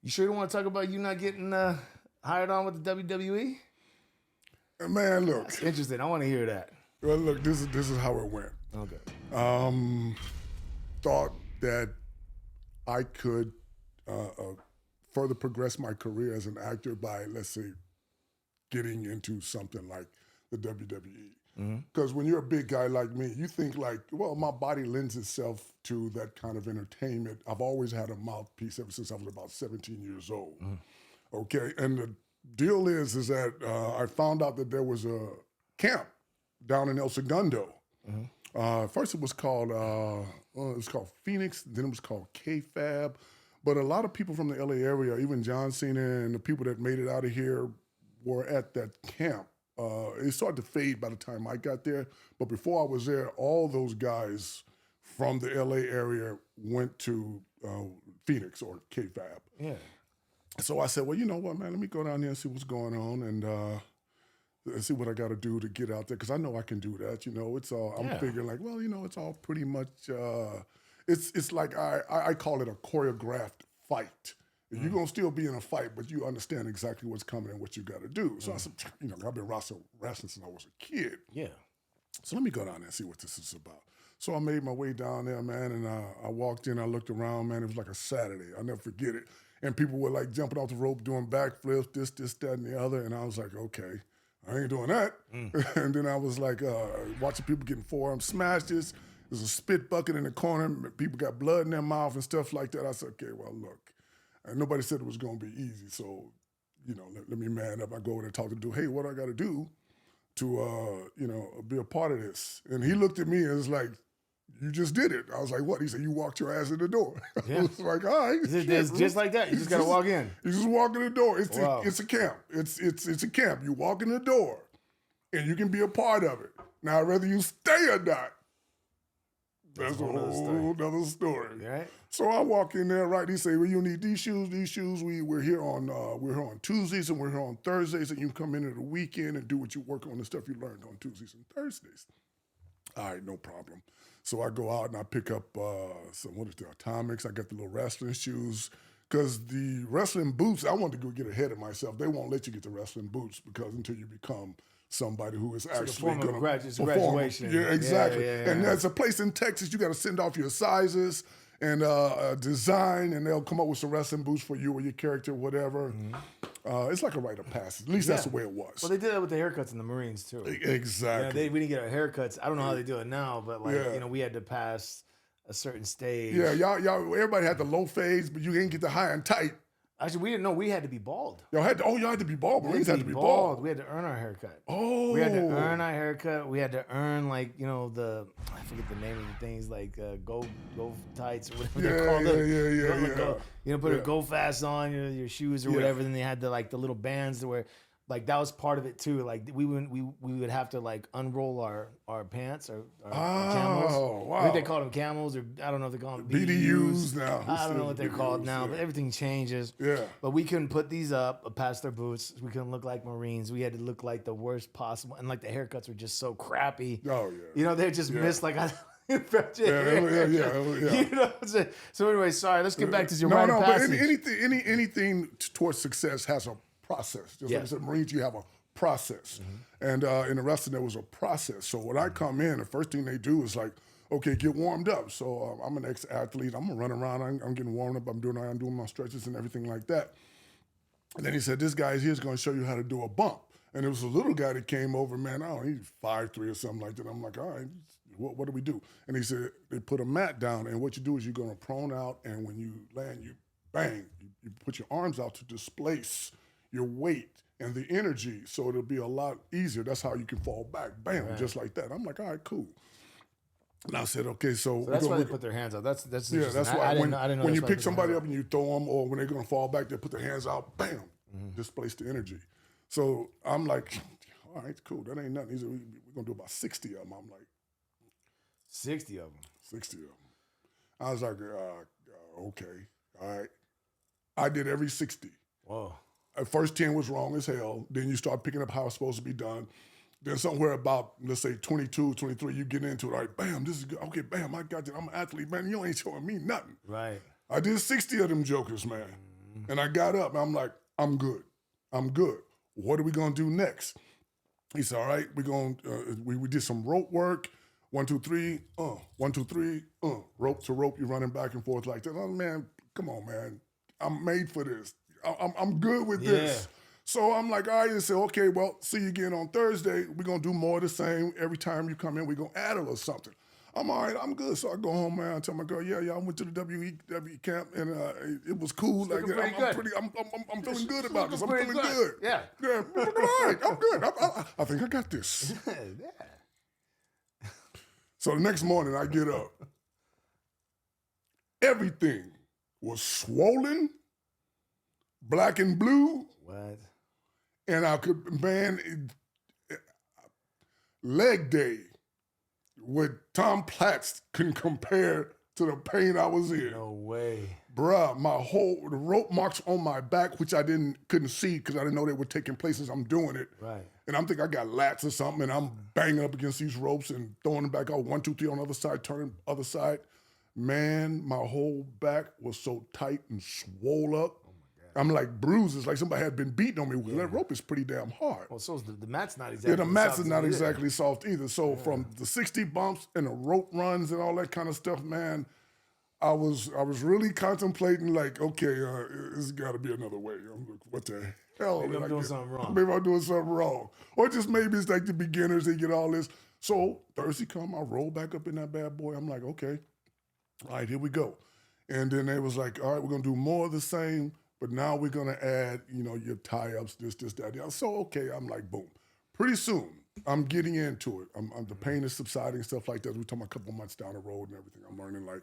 You sure don't want to talk about you not getting hired on with the WWE? Man, look. That's interesting. I want to hear that. Well, look, this is how it went. Okay. Thought that I could further progress my career as an actor by, let's say, getting into something like the WWE. Because when you're a big guy like me, you think like, well, my body lends itself to that kind of entertainment. I've always had a mouthpiece ever since I was about 17 years old. Okay, and the deal is that I found out that there was a camp down in El Segundo. First it was called Phoenix, then it was called K-Fab. But a lot of people from the LA area, even John Cena and the people that made it out of here were at that camp. It started to fade by the time I got there. But before I was there, all those guys from the LA area went to Phoenix or K-Fab. Yeah. So I said, well, you know what, man, let me go down there and see what's going on and see what I got to do to get out there. Because I know I can do that. You know, it's all, I'm figuring like, well, you know, it's all pretty much, it's like I call it a choreographed fight. You're going to still be in a fight, but you understand exactly what's coming and what you got to do. So I said, you know, I've been wrestling since I was a kid. Yeah. So let me go down there and see what this is about. So I made my way down there, man, and I walked in, I looked around, man, it was like a Saturday. I'll never forget it. And people were like jumping off the rope, doing backflips, this, that, and the other. And I was like, okay, I ain't doing that. And then I was like watching people getting forearm smashes. There's a spit bucket in the corner. People got blood in their mouth and stuff like that. I said, okay, well, look. And nobody said it was going to be easy. So, you know, let me man up. I go over there and talk to the dude. Hey, what do I got to do to, you know, be a part of this? And he looked at me and was like, you just did it. I was like, what? He said, you walked your ass in the door. Yeah. I was like, all right. It's just like that. You just got to walk in. You just walk in the door. It's a camp. It's a camp. You walk in the door and you can be a part of it. Now, whether you stay or not, that's a whole other story. Right? So I walk in there, right? He say, well, you need these shoes. We're here on Tuesdays and we're here on Thursdays, and you can come in at the weekend and do what you work on the stuff you learned on Tuesdays and Thursdays. All right, no problem. So I go out and I pick up some atomics. I got the little wrestling shoes. Because the wrestling boots, I wanted to go get ahead of myself. They won't let you get the wrestling boots because until you become somebody who is actually going to perform. Graduation. Yeah, exactly. Yeah. And there's a place in Texas, you got to send off your sizes and design, and they'll come up with some wrestling boots for you or your character, whatever. It's like a rite of passage. At least that's the way it was. Well, they did that with the haircuts in the Marines, too. Exactly. We didn't get our haircuts. I don't know how they do it now, but, you know, we had to pass a certain stage. Yeah, y'all, everybody had the low fades, but you didn't get the high and tight. Actually, we didn't know we had to be bald. Y'all had to be bald. Marines had to be bald. We had to earn our haircut. Oh. We had to earn our haircut. We had to earn, like, you know, I forget the name of the things, like go tights or whatever they're called. Yeah. You know, put a go fast on your shoes or whatever. Then they had the little bands to where, like, that was part of it too. Like we would have to like unroll our pants or camels. Wow. I think they called them camels, or I don't know if they call them BDUs now. I don't know what they're called now, but everything changes. Yeah. But we couldn't put these up past their boots. We couldn't look like Marines. We had to look like the worst possible, and like the haircuts were just so crappy. Oh yeah. You know, they just missed like. Yeah. You know, so anyway, sorry. Let's get back to your rite of passage. But anything towards success has a process. Just like I said, Marines, you have a process. And in the wrestling, there was a process. So when I come in, the first thing they do is like, okay, get warmed up. So I'm an ex-athlete. I'm going to run around. I'm getting warmed up. I'm doing my stretches and everything like that. And then he said, this guy here is going to show you how to do a bump. And there was a little guy that came over, man, I don't know, he's 5'3" or something like that. I'm like, all right, what do we do? And he said, they put a mat down, and what you do is you're going to prone out, and when you land, you bang. You put your arms out to displace your weight and the energy, so it'll be a lot easier. That's how you can fall back, bam, just like that. I'm like, all right, cool. And I said, okay, so that's why they put their hands out. That's that's why I didn't know when you pick somebody up and you throw them, or when they're gonna fall back, they put their hands out, bam, displace the energy. So I'm like, all right, cool, that ain't nothing. He said, we're gonna do about 60 of them. I'm like, 60 of them. 60 of them. I was like, okay, all right. I did every 60. Whoa. First 10 was wrong as hell. Then you start picking up how it's supposed to be done. Then somewhere about, let's say, 22, 23, you get into it. Like, bam, this is good. Okay, bam, I got it. I'm an athlete, man. You ain't showing me nothing. Right. I did 60 of them jokers, man. And I got up and I'm like, I'm good. I'm good. What are we going to do next? He said, all right, we're going to, we did some rope work. 1, 2, 3, 1, 2, 3, rope to rope. You're running back and forth like that. Oh, man, come on, man. I'm made for this. I'm good with this. So I'm like, all right, and say, okay, well, see you again on Thursday. We're going to do more of the same. Every time you come in, we're going to add a little something. I'm all right, I'm good. So I go home, man, and tell my girl, yeah, I went to the WE camp, and it was cool. Like, I'm feeling good about this. I'm feeling good. Yeah. Yeah, all right, I'm good. I think I got this. Yeah. So the next morning, I get up. Everything was swollen, black and blue. What? And I could, man, leg day with Tom Platz can compare to the pain I was in. No way. Bruh, the rope marks on my back, which I couldn't see because I didn't know they were taking place as I'm doing it. Right. And I'm thinking I got lats or something, and I'm banging up against these ropes and throwing them back out, 1, 2, 3 on the other side, turning other side. Man, my whole back was so tight and swole up. I'm like bruises, like somebody had been beating on me. Yeah. That rope is pretty damn hard. Well, so the mat's not exactly. Yeah, the mats is not exactly soft either. So from the 60 bumps and the rope runs and all that kind of stuff, man, I was really contemplating like, okay, there's got to be another way. I'm like, what the hell? Maybe I'm doing something wrong. Maybe I'm doing something wrong, or just maybe it's like the beginners. They get all this. So Thursday come, I roll back up in that bad boy. I'm like, okay, all right, here we go. And then they was like, all right, we're gonna do more of the same. But now we're gonna add, your tie-ups, this, that. So okay, I'm like, boom. Pretty soon, I'm getting into it. The pain is subsiding, stuff like that. We're talking a couple months down the road and everything. I'm learning like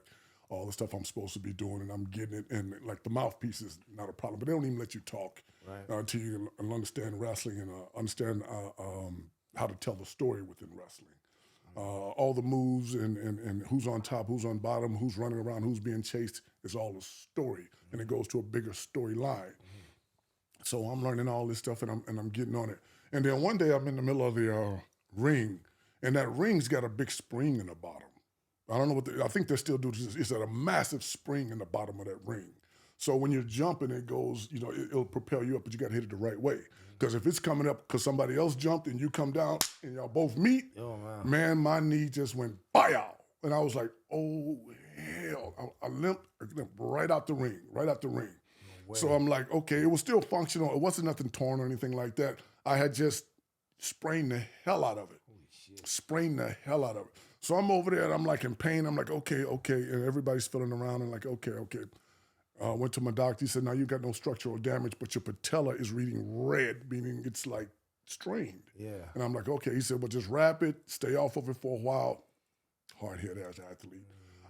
all the stuff I'm supposed to be doing, and I'm getting it. And like the mouthpiece is not a problem, but they don't even let you talk until you understand wrestling and understand how to tell the story within wrestling. All the moves and who's on top, who's on bottom, who's running around, who's being chased is all a story, and it goes to a bigger storyline. So I'm learning all this stuff, and I'm getting on it. And then one day I'm in the middle of the ring, and that ring's got a big spring in the bottom. I don't know what I think they still do this. It's a massive spring in the bottom of that ring. So when you're jumping, it goes, it'll propel you up, but you got to hit it the right way. Because if it's coming up because somebody else jumped and you come down and y'all both meet, man, my knee just went bow. And I was like, oh, hell. I limped right out the ring. No, so I'm like, okay, it was still functional. It wasn't nothing torn or anything like that. I had just sprained the hell out of it. Sprained the hell out of it. So I'm over there and I'm like in pain. I'm like, okay. And everybody's feeling around and like, okay. Went to my doctor. He said, now you got no structural damage, but your patella is reading red, meaning it's like strained. Yeah. And I'm like, okay. He said, well, just wrap it, stay off of it for a while. Hard hit as an athlete.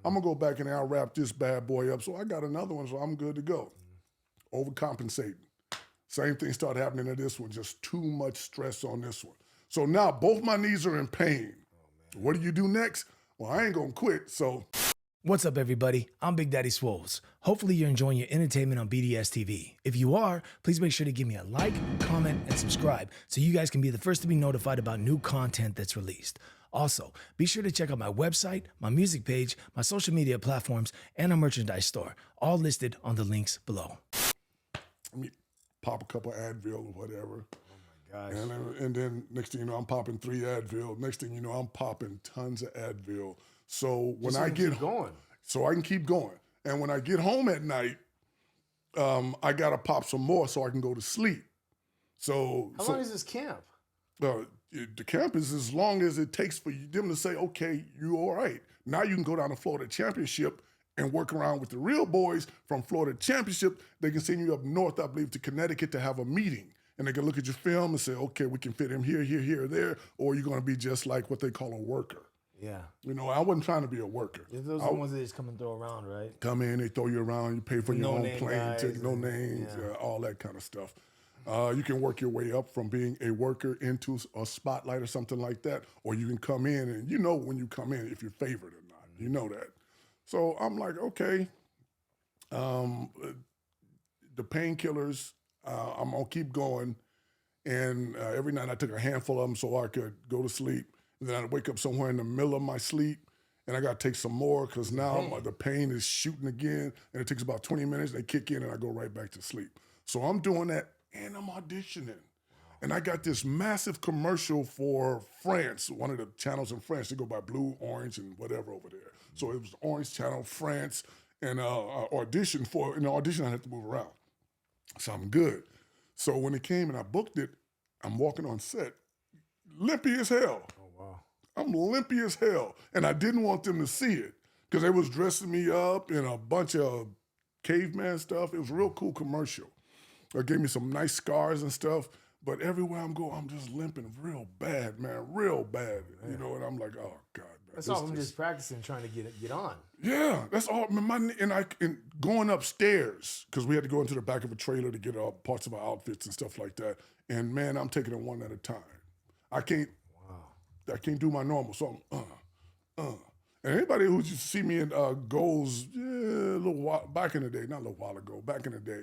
I'm going to go back and I'll wrap this bad boy up. So I got another one, so I'm good to go. Overcompensating. Same thing started happening to this one, just too much stress on this one. So now both my knees are in pain. What do you do next? Well, I ain't going to quit, so... What's up, everybody? I'm Big Daddy Swolls. Hopefully you're enjoying your entertainment on BDS TV. If you are, please make sure to give me a like, comment, and subscribe so you guys can be the first to be notified about new content that's released. Also, be sure to check out my website, my music page, my social media platforms, and our merchandise store, all listed on the links below. Let me pop a couple Advil or whatever. Oh my gosh. And then next thing you know, I'm popping 3 Advil. Next thing you know, I'm popping tons of Advil. So when I get going, so I can keep going. And when I get home at night, I gotta pop some more so I can go to sleep. So how long is this camp? The camp is as long as it takes for them to say, okay, you all right. Now you can go down to Florida Championship and work around with the real boys from Florida Championship. They can send you up north, I believe, to Connecticut to have a meeting. And they can look at your film and say, okay, we can fit him here, or there, or you're gonna be just like what they call a worker. Yeah. I wasn't trying to be a worker. Those are the ones that just come and throw around, right? Come in, they throw you around, you pay for your own plane ticket, no names, yeah. all that kind of stuff. You can work your way up from being a worker into a spotlight or something like that, or you can come in and when you come in if you're favored or not. You know that. So I'm like, okay, the painkillers, I'm going to keep going. And every night I took a handful of them so I could go to sleep. And then I'd wake up somewhere in the middle of my sleep, and I got to take some more because now the pain is shooting again, and it takes about 20 minutes. They kick in, and I go right back to sleep. So I'm doing that, and I'm auditioning. And I got this massive commercial for France, one of the channels in France. They go by blue, orange, and whatever over there. So it was Orange Channel, France, and I auditioned for. In the audition, I had to move around. So I'm good. So when it came and I booked it, I'm walking on set, limpy as hell. Oh, wow. I'm limpy as hell. And I didn't want them to see it because they was dressing me up in a bunch of caveman stuff. It was a real cool commercial. It gave me some nice scars and stuff. But everywhere I'm going, I'm just limping real bad, man, real bad. You know, and I'm like, oh, God. Man, That's all from just practicing, trying to get on. Yeah, that's all. And going upstairs, because we had to go into the back of a trailer to get parts of our outfits and stuff like that. And, man, I'm taking it one at a time. I can't do my normal. So I'm, And anybody who used to see me in goals a little while, back in the day, not a little while ago, back in the day,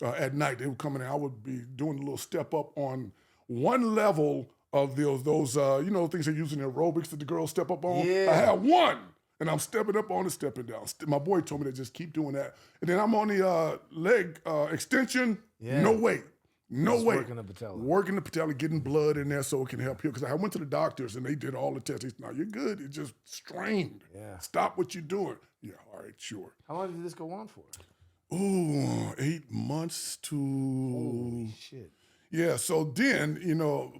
at night, they would come in and I would be doing a little step up on one level of those things they use in aerobics that the girls step up on. Yeah. I had one, and I'm stepping up on it, stepping down. My boy told me to just keep doing that. And then I'm on the leg extension, no weight. No Just weight. working the patella. Working the patella, getting blood in there so it can help heal. Because I went to the doctors and they did all the tests. They said, no, you're good. It's just strained. Yeah. Stop what you're doing. Yeah, all right, sure. How long did this go on for? Ooh, 8 months to... Holy shit. Yeah, so then,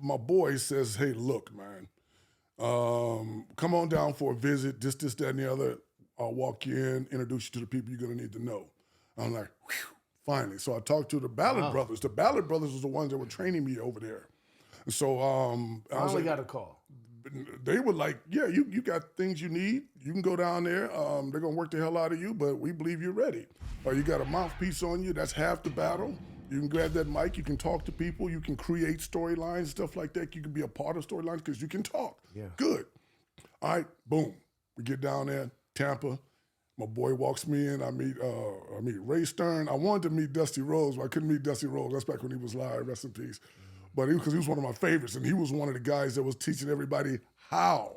my boy says, hey, look, man, come on down for a visit, this, that, and the other. I'll walk you in, introduce you to the people you're going to need to know. I'm like, whew, finally. So I talked to the Ballard brothers. The Ballard brothers was the ones that were training me over there. And so I was like, got a call. They were like, yeah, you got things you need. You can go down there. They're going to work the hell out of you, but we believe you're ready. Or you got a mouthpiece on you. That's half the battle. You can grab that mic. You can talk to people. You can create storylines, stuff like that. You can be a part of storylines because you can talk. Yeah. Good. All right, boom. We get down there, Tampa. My boy walks me in. I meet Ray Stern. I wanted to meet Dusty Rhodes, but I couldn't meet Dusty Rhodes. That's back when he was live, rest in peace. But because he was one of my favorites, and he was one of the guys that was teaching everybody how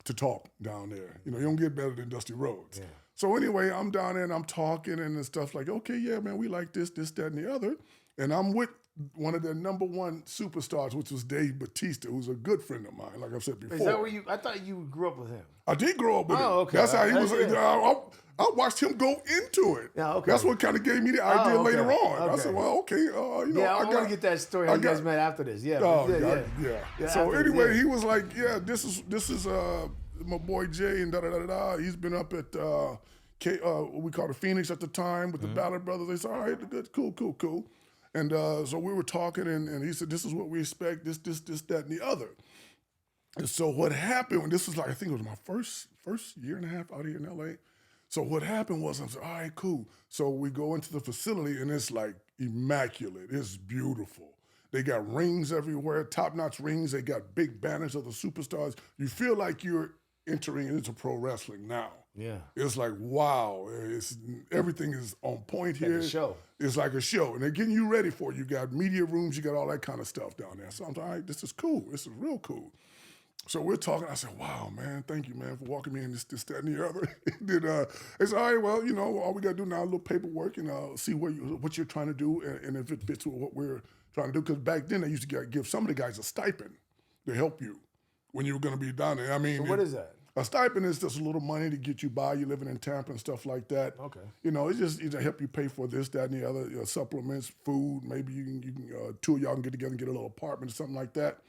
to talk down there. You don't get better than Dusty Rhodes. Yeah. So anyway, I'm down there and I'm talking and stuff like, okay, yeah, man, we like this, that, and the other. And I'm with one of their number one superstars, which was Dave Bautista, who's a good friend of mine, like I've said before. Is that where I thought you grew up with him. I did grow up with him. Okay. That's how he was. I watched him go into it. Yeah, okay. That's what kind of gave me the idea later on. Okay. I said, well, okay, Yeah, I want to get that story how you guys met after this. Yeah. Yeah. So anyway, he was like, yeah, this is my boy Jay and da-da-da-da-da. He's been up at what we call the Phoenix at the time with the Ballard brothers. They said, all right, good, cool. And so we were talking, and he said, this is what we expect, this, that, and the other. And so what happened, and this was like, I think it was my first year and a half out here in L.A., so what happened was, I was like, all right, cool. So we go into the facility, and it's like immaculate. It's beautiful. They got rings everywhere, top-notch rings. They got big banners of the superstars. You feel like you're entering into pro wrestling now. Yeah. It's like, wow, everything is on point here. Like a show. It's like a show. And they're getting you ready for it. You got media rooms, you got all that kind of stuff down there. So I'm like, all right, this is cool. This is real cool. So we're talking. I said, wow, man, thank you, man, for walking me in this, that, and the other. Then they said, all right, well, all we got to do now is a little paperwork and see what you're trying to do and if it fits with what we're trying to do. Because back then, they used to give some of the guys a stipend to help you when you were going to be down there. I mean, so what is that? A stipend is just a little money to get you by. You're living in Tampa and stuff like that. Okay. It's just to help you pay for this, that, and the other, supplements, food. Maybe you can two of y'all can get together and get a little apartment or something like that.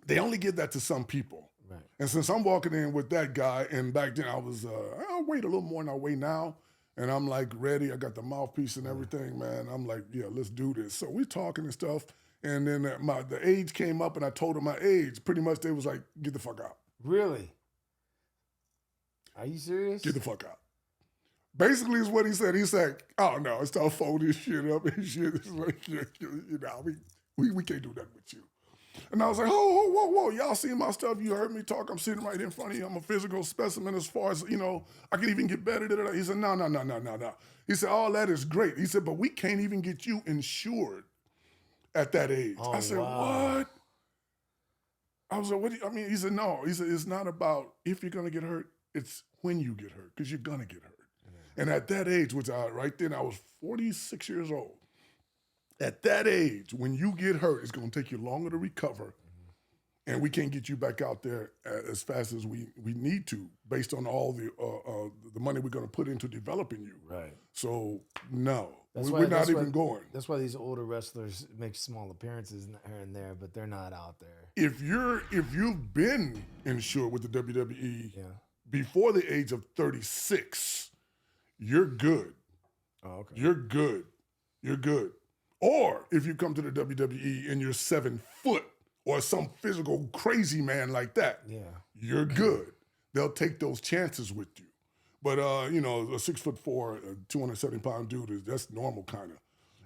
They only give that to some people. Right. And since I'm walking in with that guy, and back then I was, I'll wait a little more than I weigh now. And I'm like ready. I got the mouthpiece and everything, man. I'm like, yeah, let's do this. So we're talking and stuff. And then the age came up and I told them my age. Pretty much they was like, get the fuck out. Really? Are you serious? Get the fuck out. Basically is what he said. He said, oh no, it's time to fold this shit up and shit. It's like, we can't do that with you. And I was like, whoa, y'all seen my stuff? You heard me talk. I'm sitting right in front of you. I'm a physical specimen as far as, I can even get better. He said, no. He said, all that is great. He said, but we can't even get you insured at that age. Oh, I said, wow. what? I was like, what do you, I mean, he said, no. He said, it's not about if you're going to get hurt. It's when you get hurt, because you're going to get hurt. And at that age, which right then, I was 46 years old. At that age, when you get hurt, it's going to take you longer to recover. And we can't get you back out there as fast as we need to, based on all the money we're going to put into developing you. Right. So, no, That's we're not even why, going. That's why these older wrestlers make small appearances here and there, but they're not out there. If you've been insured with the WWE before the age of 36, you're good. Oh, okay. You're good. You're good. Or if you come to the WWE and you're 7 foot or some physical crazy man like that, you're good. They'll take those chances with you. But, a 6'4", 270-pound dude, that's normal kind of.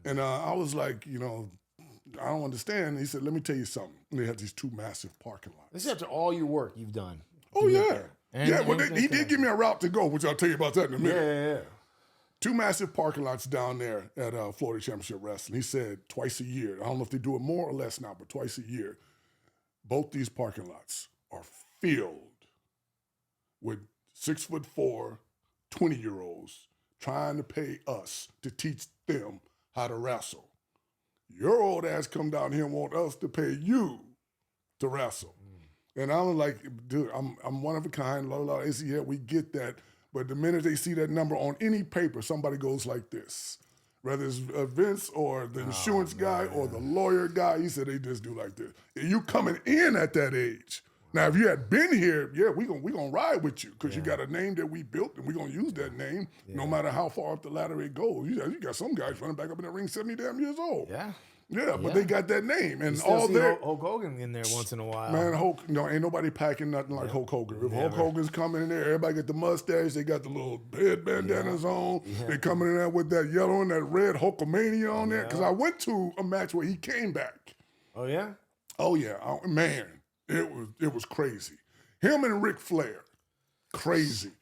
And I was like, I don't understand. He said, let me tell you something. And they had these 2 massive parking lots. This is after all your work you've done. Oh, yeah. He did give me a route to go, which I'll tell you about that in a minute. Yeah. 2 massive parking lots down there at Florida Championship Wrestling. He said twice a year. I don't know if they do it more or less now, but twice a year. Both these parking lots are filled with 6'4", 20-year-olds trying to pay us to teach them how to wrestle. Your old ass come down here and want us to pay you to wrestle. And I was like, dude, I'm one of a kind. They say, yeah, we get that. But the minute they see that number on any paper, somebody goes like this. Whether it's Vince or the insurance guy or the lawyer guy, he said they just do like this. You coming in at that age. Now, if you had been here, we gonna ride with you because you got a name that we built and we're going to use that name no matter how far up the ladder it goes. You got some guys running back up in the ring 70 damn years old. Yeah, but they got that name. And all that. Hulk Hogan in there once in a while. Man, ain't nobody packing nothing like Hulk Hogan. If Hulk Hogan's coming in there, everybody got the mustache, they got the little head bandanas on. They coming in there with that yellow and that red Hulkamania on there. Because I went to a match where he came back. Oh, yeah? Oh, yeah. Man, it was crazy. Him and Ric Flair, crazy.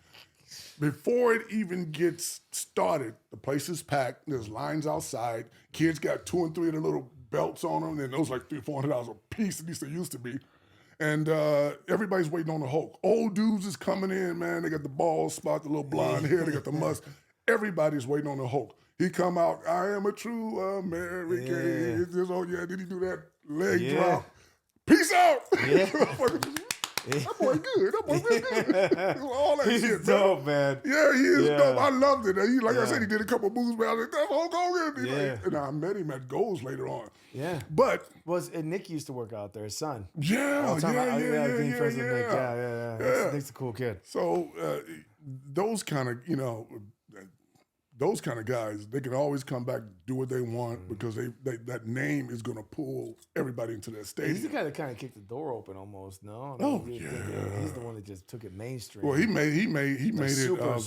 Before it even gets started, the place is packed. There's lines outside. Kids got 2 and 3 of the little belts on them, and those like $300-$400 a piece. At least they used to be. And everybody's waiting on the Hulk. Old dudes is coming in, man. They got the bald spot, the little blonde hair. They got the must. Everybody's waiting on the Hulk. He come out. I am a true American. Did he do that leg drop? Peace out. That boy good. That boy real good. All that He's shit, dope, man. Yeah, he is dope. I loved it. Like I said, he did a couple moves, but I was like, that's Hulk Hogan. And I met him at Goals later on. Yeah. But and Nick used to work out there, his son. Yeah. Nick's a cool kid. So those kind of, those kind of guys, they can always come back, do what they want because they that name is going to pull everybody into that stadium. He's the guy that kind of kicked the door open almost, no? He's the one that just took it mainstream. Well, he made it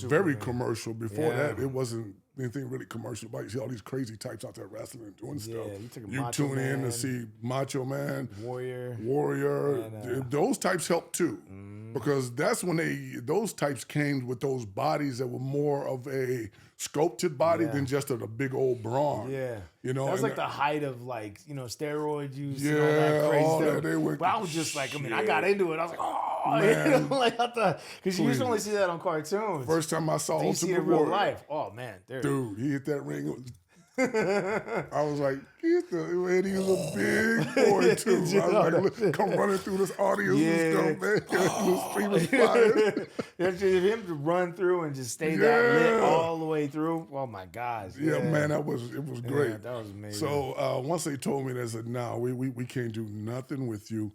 very man. Commercial. Before that, it wasn't anything really commercial. But you see all these crazy types out there wrestling and doing stuff. You tune in to see Macho Man, Warrior. And, those types help too. Because that's when those types came with those bodies that were more of a sculpted body than just a big old brawn. Yeah. That was like the height of steroid use and all that crazy stuff. But I was just like, I got into it. I was like, oh, man. Because you used to only see that on cartoons. First time I saw you see it in real life. Oh, man. Dude, he hit that ring. I was like, he was a big boy too. I was like, come running through this audience and stuff, man. The stream was fire. Him to run through and just stay that lit all the way through. Oh my gosh. Yeah, man, it was great. Yeah, that was amazing. So once they told me, they said, no, we can't do nothing with you.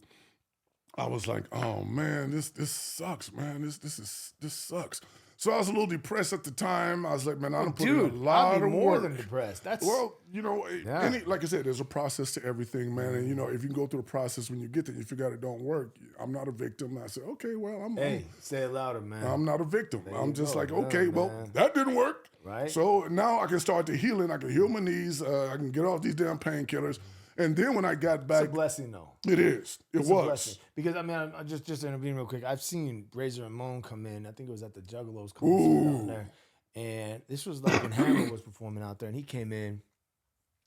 I was like, oh man, this sucks, man. This sucks. So I was a little depressed at the time. I was like, man, I done put in a lot of work. more than depressed. That's like I said, there's a process to everything, man. And if you can go through the process when you get there, you figure out it don't work. I'm not a victim. I said, okay, well, say it louder, man. I'm not a victim. I'm just like, okay, well, that didn't work. Right. So now I can start the healing. I can heal my knees. I can get off these damn painkillers. And then when I got back, it's a blessing, though. It is. It was a blessing. Because I just to intervene real quick. I've seen Razor and Moan come in. I think it was at the Juggalos concert down there, and this was like when Hammer was performing out there, and he came in.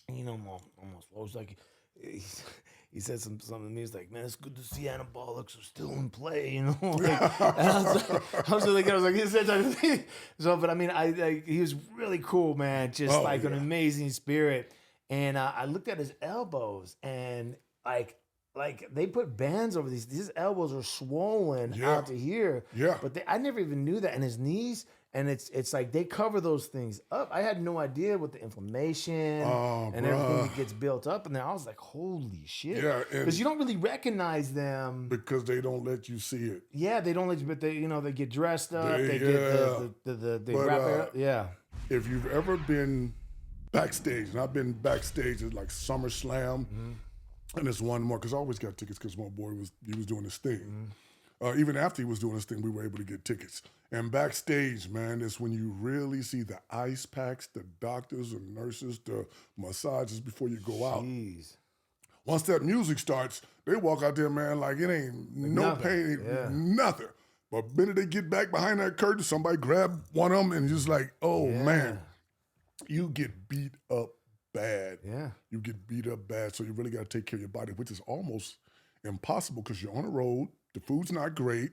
And, almost was like, he said something to me. He's like, man, it's good to see anabolics are still in play, you know. Like, and I was like, it's that type of thing. So, but I mean, he was really cool, man. Just an amazing spirit. And I looked at his elbows, and like they put bands over these. His elbows are swollen out to here. Yeah. But I never even knew that. And his knees, and it's like they cover those things up. I had no idea what the inflammation and everything that gets built up. And then I was like, holy shit. Yeah. Because you don't really recognize them. Because they don't let you see it. Yeah, they don't let you, but they, they get dressed up. They get they wrap it up. Yeah. If you've ever been backstage, and I've been backstage at like SummerSlam, and there's one more, because I always got tickets because my boy was doing his thing. Even after he was doing his thing, we were able to get tickets. And backstage, man, is when you really see the ice packs, the doctors and nurses, the massages before you go out. Jeez. Once that music starts, they walk out there, man, like it ain't no pain, nothing. But the minute they get back behind that curtain, somebody grab one of them and just like, oh, man, you get beat up bad. Yeah. You get beat up bad, so you really got to take care of your body, which is almost impossible because you're on the road, the food's not great,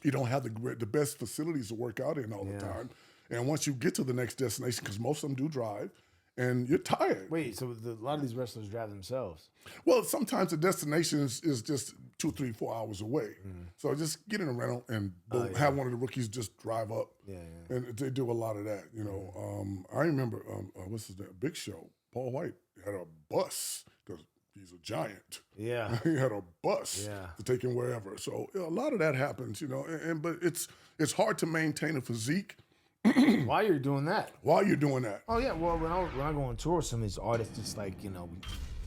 you don't have the best facilities to work out in all the time. And once you get to the next destination, because most of them do drive, and you're tired. Wait, so a lot of these wrestlers drive themselves? Well, sometimes the destination is just 2, 3, 4 hours away. So just get in a rental and have one of the rookies just drive up. And they do a lot of that, you know. I remember, what's his name? Big Show, Paul White had a bus because he's a giant. Yeah. He had a bus to take him wherever. So a lot of that happens, you know. But it's hard to maintain a physique. While you're doing that. While you're doing that. Oh, yeah. Well, when I go on tour, some of these artists, it's like,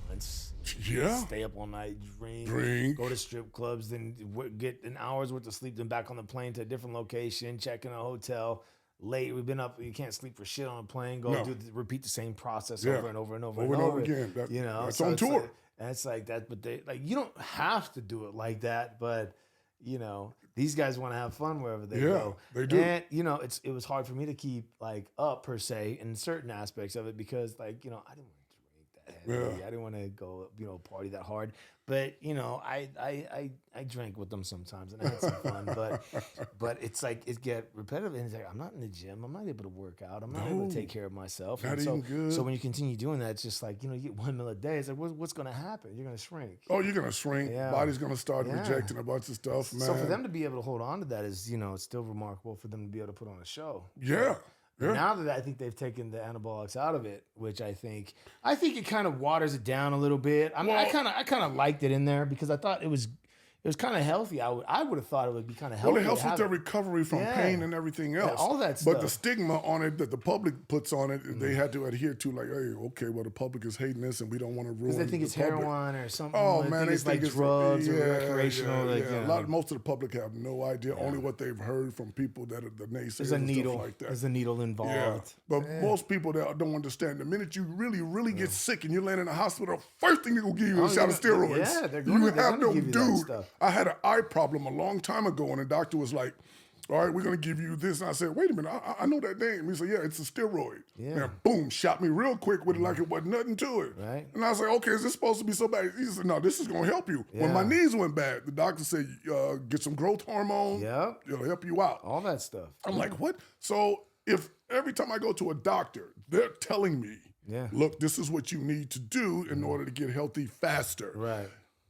let's stay up all night, drink, go to strip clubs, then get an hour's worth of sleep, then back on the plane to a different location, check in a hotel. Late, we've been up, you can't sleep for shit on a plane, repeat the same process over and over and over and over again. That's on tour. And it's like that, but you don't have to do it like that, but these guys want to have fun wherever they go. They do. And it was hard for me to keep up per se in certain aspects of it because I didn't want to drink that heavy. I didn't want to go party that hard. But I drank with them sometimes and I had some fun. But it's like it get repetitive and it's like I'm not in the gym. I'm not able to work out. I'm not able to take care of myself. Not even good. So when you continue doing that, it's just like you get 1 meal a day. It's like what's going to happen? You're going to shrink. Oh, you're going to shrink. Yeah. Body's going to start rejecting a bunch of stuff, man. So for them to be able to hold on to that is it's still remarkable for them to be able to put on a show. Yeah. Yeah. Now that I think they've taken the anabolics out of it, which I think it kind of waters it down a little bit. I mean, I kind of liked it in there because I thought it was kind of healthy. I would have thought it would be kind of healthy. Well, it helps with their recovery from pain and everything else. Yeah, all that stuff. But the stigma on it that the public puts on it, they had to adhere to. Like, hey, okay, well, the public is hating this, and we don't want to ruin. Because they think it's public. Heroin or something. Oh man, they think it's drugs or recreational. Most of the public have no idea. Only what they've heard from people that are the naysayers. There's a needle. Stuff like that. There's a needle involved. Yeah. But most people that don't understand. The minute you really get sick and you land in the hospital, the first thing they're gonna give you is a shot of steroids. Yeah, they're gonna give you that stuff. I had an eye problem a long time ago, and the doctor was like, all right, we're going to give you this. And I said, wait a minute, I know that name. He said, yeah, it's a steroid. Yeah. And boom, shot me real quick with it like it wasn't nothing to it. Right. And I was like, okay, is this supposed to be so bad? He said, no, this is going to help you. Yeah. When my knees went bad, the doctor said, get some growth hormone. Yeah. It'll help you out. All that stuff. I'm like, what? So if every time I go to a doctor, they're telling me, look, this is what you need to do in order to get healthy faster. Right.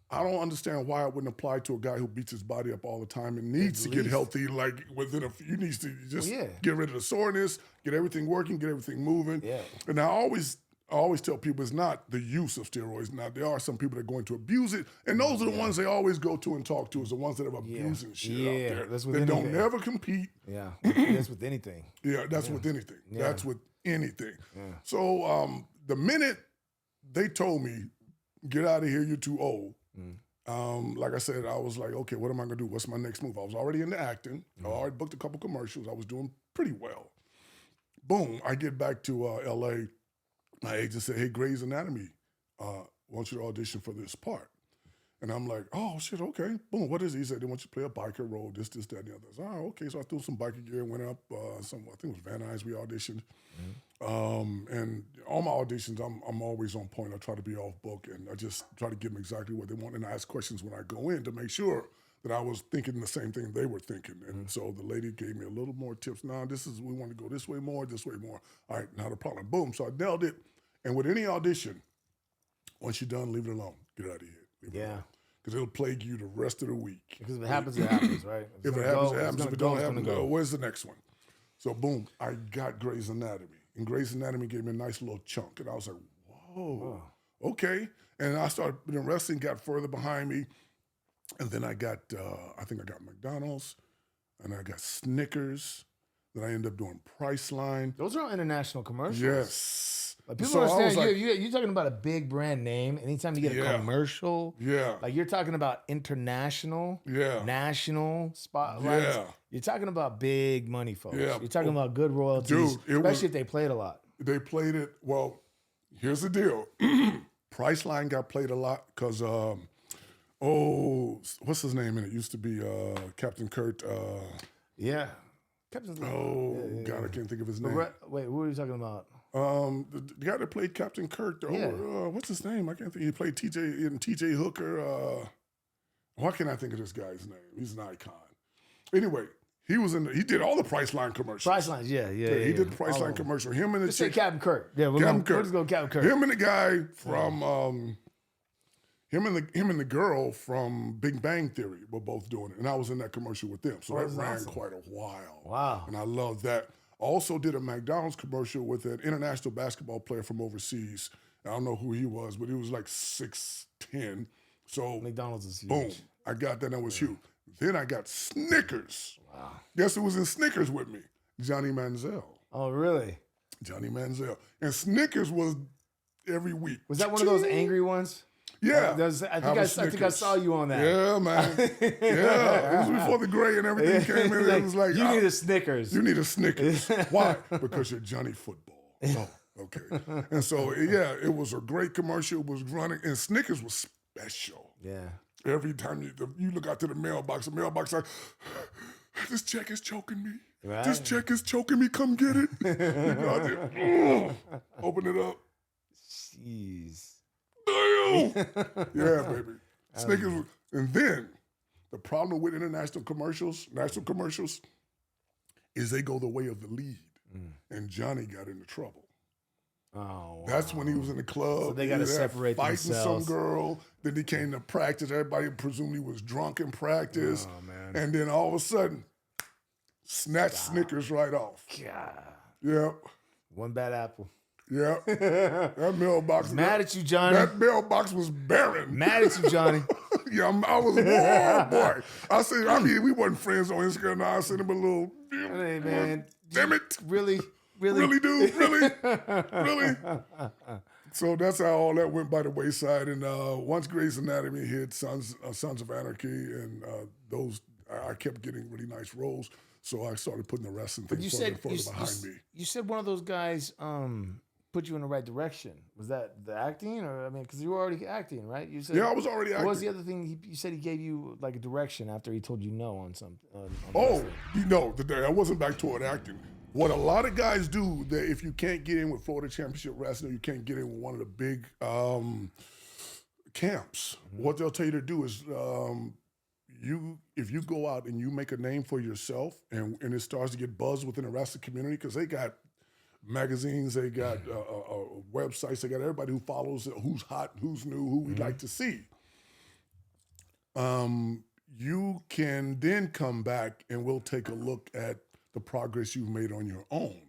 I don't understand why it wouldn't apply to a guy who beats his body up all the time and needs to get healthy. Like within you needs to just get rid of the soreness, get everything working, get everything moving. Yeah. And I always tell people it's not the use of steroids. Now there are some people that are going to abuse it, and those are the ones they always go to and talk to. Is the ones that are abusing shit out there. That's with they anything. Don't never compete. Yeah, that's with anything. Yeah, that's with anything. Yeah. That's with anything. Yeah. So the minute they told me, get out of here, you're too old. Like I said, I was like, okay, what am I gonna do? What's my next move? I was already into acting. I already booked a couple commercials. I was doing pretty well. Boom, I get back to LA. My agent said, hey, Grey's Anatomy wants you to audition for this part. And I'm like, oh, shit, okay. Boom, what is it? He said, they want you to play a biker role, this, that, and the other. I said, oh, okay. So I threw some biker gear, went up, I think it was Van Nuys we auditioned. And all my auditions, I'm always on point. I try to be off book, and I just try to give them exactly what they want. And I ask questions when I go in to make sure that I was thinking the same thing they were thinking. And so the lady gave me a little more tips. Now, we want to go this way more, this way more. All right, not a problem. Boom. So I nailed it. And with any audition, once you're done, leave it alone. Get out of here. Leave it alone. Because it'll plague you the rest of the week. Because if it happens, it happens, right? If it happens, it happens. If it don't happen, where's the next one? So boom, I got Grey's Anatomy. And Grey's Anatomy gave me a nice little chunk. And I was like, whoa, okay. And I started, wrestling got further behind me. And then I got, I think I got McDonald's, and I got Snickers. Then I ended up doing Priceline. Those are all international commercials. Yes. Like people understand you're talking about a big brand name. Anytime you get a commercial, like you're talking about international, national spotlights. You're talking about big money, folks. You're talking about good royalties, especially if they play it a lot. They played it. Well, here's the deal. Priceline got played a lot because, what's his name in it? Used to be Captain Kurt. God, I can't think of his name. Wait, who are you talking about? The guy that played Captain Kirk, what's his name? I can't think. He played TJ Hooker. Why can't I think of this guy's name? He's an icon. Anyway, he did all the Priceline commercials. Pricelines, yeah. He did the Priceline commercial. Him and the Just say Captain Kirk. Yeah, we'll just go Captain Kirk. Him and the guy from him and the girl from Big Bang Theory were both doing it, and I was in that commercial with them. So that ran quite a while. Wow. And I love that. Also did a McDonald's commercial with an international basketball player from overseas. I don't know who he was, but he was like 6'10". So McDonald's is huge. Boom. I got that. That was huge. Then I got Snickers. Wow. Guess who was in Snickers with me? Johnny Manziel. Oh, really? Johnny Manziel. And Snickers was every week. Was that one of those angry ones? Yeah. I think I saw you on that. Yeah, man. Yeah. It was before the gray and everything came in. It was like, you need a Snickers. You need a Snickers. Why? Because you're Johnny Football. Oh, okay. And so, it was a great commercial. It was running. And Snickers was special. Yeah. Every time you look out to the mailbox like, this check is choking me. Right. This check is choking me. Come get it. You go out there, open it up. Jeez. Damn. Yeah, baby. Snickers. And then the problem with national commercials, is they go the way of the lead. And Johnny got into trouble. Oh, wow. That's when he was in the club. So they got to separate fighting themselves. some girl. Then he came to practice. Everybody presumed he was drunk in practice. Oh, man. And then all of a sudden, snatch Snickers right off. God. Yep. One bad apple. Yep. That mailbox. Mad at you, Johnny. That mailbox was barren. Mad at you, Johnny. Yeah, I was boy. We wasn't friends on Instagram. Now I sent him a little. Hey, man. Damn it. Really, dude. Really. So that's how all that went by the wayside. And once Grey's Anatomy hit, Sons of Anarchy, and those, I kept getting really nice roles. So I started putting the wrestling thing further behind me. You said one of those guys put you in the right direction. Was that the acting, or because you were already acting, right? You said, I was already acting. What was the other thing? You said he gave you like a direction after he told you no on something. I wasn't back toward acting. What a lot of guys do, that if you can't get in with Florida Championship Wrestling, you can't get in with one of the big camps. What they'll tell you to do is, if you go out and you make a name for yourself, and it starts to get buzz within the wrestling community, because they got magazines, they got websites, they got everybody who follows, who's hot, who's new, who we'd like to see. You can then come back and we'll take a look at the progress you've made on your own.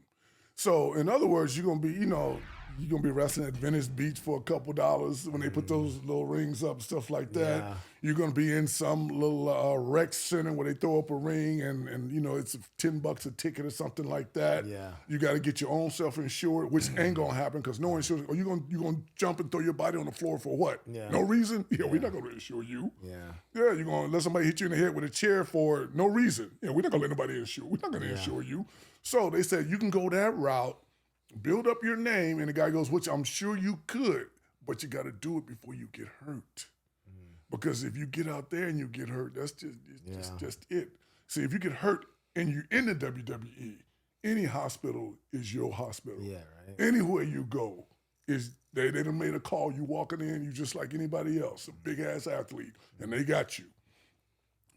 So in other words, you're gonna be wrestling at Venice Beach for a couple dollars when they put those little rings up, stuff like that. Yeah. You're gonna be in some little rec center where they throw up a ring and it's $10 a ticket or something like that. Yeah. You got to get your own self insured, which ain't gonna happen because no insurance. Or you gonna jump and throw your body on the floor for what? Yeah. No reason. Yeah, we're not gonna insure you. Yeah. Yeah, you're gonna let somebody hit you in the head with a chair for no reason. Yeah, we're not gonna let nobody insure. We're not gonna insure you. So they said you can go that route, build up your name, and the guy goes, which I'm sure you could, but you got to do it before you get hurt. Because if you get out there and you get hurt, that's just it. See, if you get hurt and you're in the WWE, any hospital is your hospital. Yeah, right. Anywhere you go, they done made a call. You walking in, you just like anybody else, a big ass athlete, and they got you.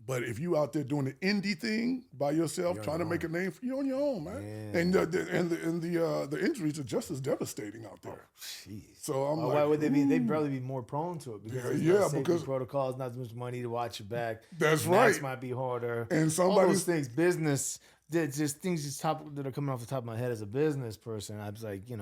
But if you out there doing the indie thing by yourself, trying to make a name for you on your own, man, and the injuries are just as devastating out there. Jeez. So I'm like, why would they be? They'd probably be more prone to it because there's no safety because protocols, not as much money to watch your back. That's Max right. might be harder. And all those things, business. Just things that are coming off the top of my head as a business person. I was like, and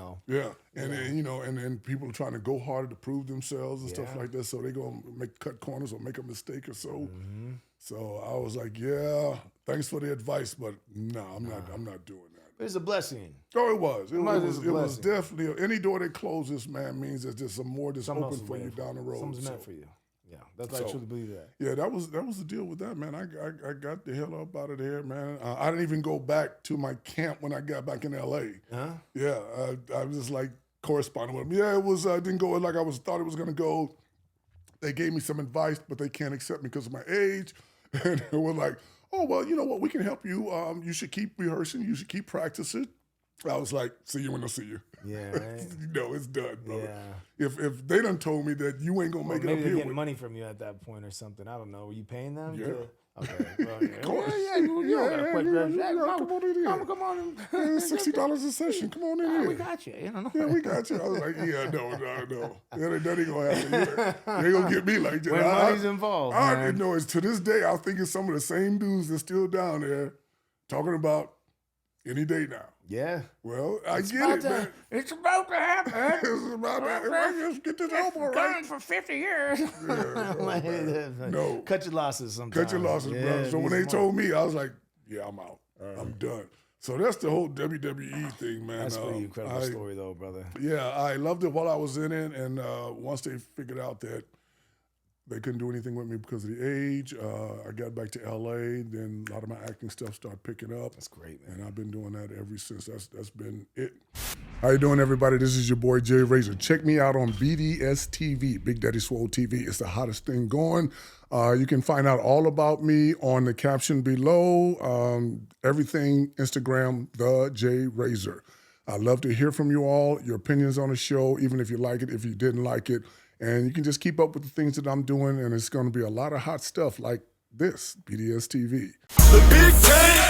then people are trying to go harder to prove themselves and stuff like that. So they go cut corners or make a mistake or so. Mm-hmm. So I was like, yeah, thanks for the advice, but no, I'm not doing that. It's a blessing. Oh, it was. It was definitely any door that closes, man, means there's just some more that's open for you down the road. Something's meant for you. Yeah, that's why I truly believe that. Yeah, that was the deal with that, man. I got the hell up out of there, man. I didn't even go back to my camp when I got back in L.A. Huh? Yeah, I was just like corresponding with them. Yeah, it was. I didn't go like I thought it was gonna go. They gave me some advice, but they can't accept me because of my age. And they were like, "Oh well, you know what? We can help you. You should keep rehearsing. You should keep practicing." I was like, "See you when I see you." Yeah, right. It's done, brother. Yeah. If they done told me that you ain't gonna make it up here, maybe they're getting money from you at that point or something. I don't know. Were you paying them? Yeah. Okay. Well, yeah. Of course. Come on in. $60 a session. Come on in here. We got you. Yeah, we got you. I was like, yeah, no. That ain't gonna happen. They ain't gonna get me like that. When money's involved, I didn't know. To this day, I think it's some of the same dudes that's still down there talking about any day now. Yeah. Well, I get it, man. It's about to happen. It's about to happen. Let's get this over, right? Going for 50 years. Yeah, no. Cut your losses sometimes. Cut your losses, bro. So when they told me, I was like, yeah, I'm out. I'm done. So that's the whole WWE thing, man. That's a pretty incredible story, though, brother. Yeah, I loved it while I was in it. And once they figured out that they couldn't do anything with me because of the age, I got back to L.A., then a lot of my acting stuff started picking up. That's great, man. And I've been doing that ever since. That's been it. How you doing, everybody? This is your boy, Jaye Razor. Check me out on BDS TV, Big Daddy Swole TV. It's the hottest thing going. You can find out all about me on the caption below. Everything, Instagram, The Jaye Razor. I'd love to hear from you all, your opinions on the show, even if you like it, if you didn't like it. And you can just keep up with the things that I'm doing, and it's going to be a lot of hot stuff like this, BDS TV. The big tank.